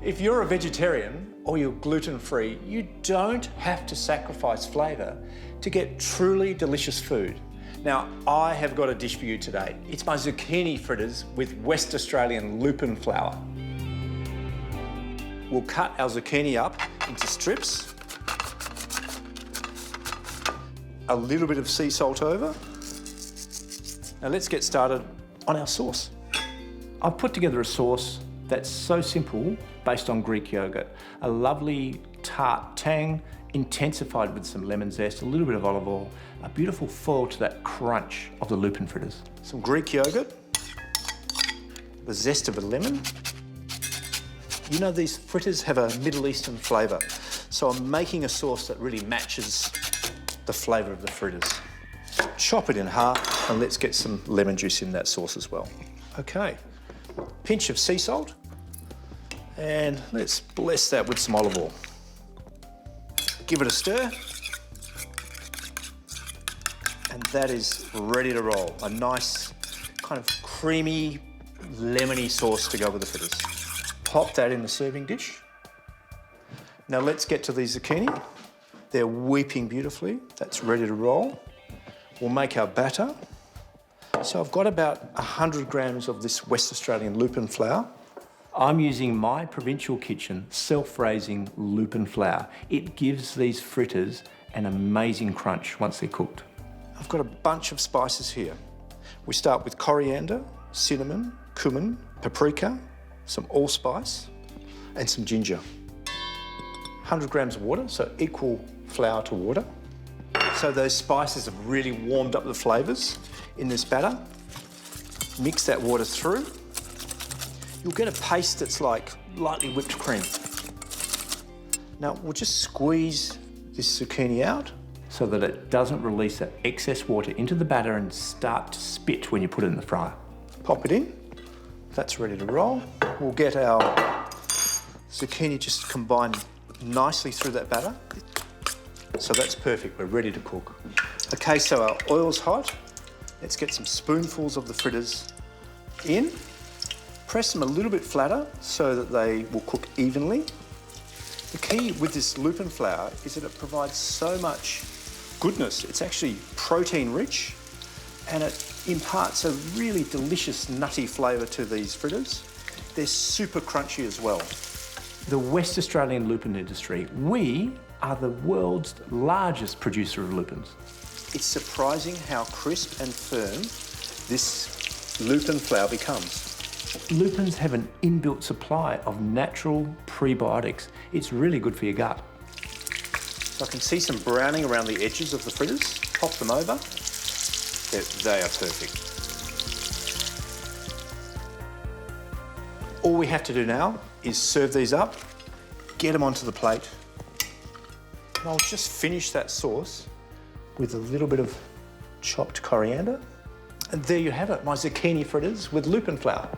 If you're a vegetarian or you're gluten-free, you don't have to sacrifice flavour to get truly delicious food. Now, I have got a dish for you today. It's my zucchini fritters with West Australian Lupin flour. We'll cut our zucchini up into strips. A little bit of sea salt over. Now let's get started on our sauce. I've put together a sauce that's so simple, based on Greek yogurt. A lovely tart tang, intensified with some lemon zest, a little bit of olive oil, a beautiful foil to that crunch of the Lupin fritters. Some Greek yogurt, the zest of a lemon. You know, these fritters have a Middle Eastern flavour, so I'm making a sauce that really matches the flavour of the fritters. Chop it in half and let's get some lemon juice in that sauce as well. Okay, pinch of sea salt, and let's bless that with some olive oil. Give it a stir, and that is ready to roll. A nice kind of creamy, lemony sauce to go with the fritters. Pop that in the serving dish. Now let's get to these zucchini. They're weeping beautifully. That's ready to roll. We'll make our batter. So I've got about 100 grams of this West Australian Lupin flour. I'm using my provincial kitchen self-raising Lupin flour. It gives these fritters an amazing crunch once they're cooked. I've got a bunch of spices here. We start with coriander, cinnamon, cumin, paprika, some allspice, and some ginger. 100 grams of water, so equal flour to water. So those spices have really warmed up the flavours in this batter. Mix that water through. You'll get a paste that's like lightly whipped cream. Now we'll just squeeze this zucchini out so that it doesn't release that excess water into the batter and start to spit when you put it in the fryer. Pop it in. That's ready to roll. We'll get our zucchini just combined nicely through that batter. So that's perfect, we're ready to cook. Okay, so our oil's hot. Let's get some spoonfuls of the fritters in. Press them a little bit flatter so that they will cook evenly. The key with this Lupin flour is that it provides so much goodness. It's actually protein rich and it imparts a really delicious nutty flavour to these fritters. They're super crunchy as well. The West Australian Lupin industry, we are the world's largest producer of lupins. It's surprising how crisp and firm this Lupin flour becomes. Lupins have an inbuilt supply of natural prebiotics. It's really good for your gut. So I can see some browning around the edges of the fritters. Pop them over. They are perfect. All we have to do now is serve these up, get them onto the plate. And I'll just finish that sauce with a little bit of chopped coriander. And there you have it, my zucchini fritters with Lupin flour.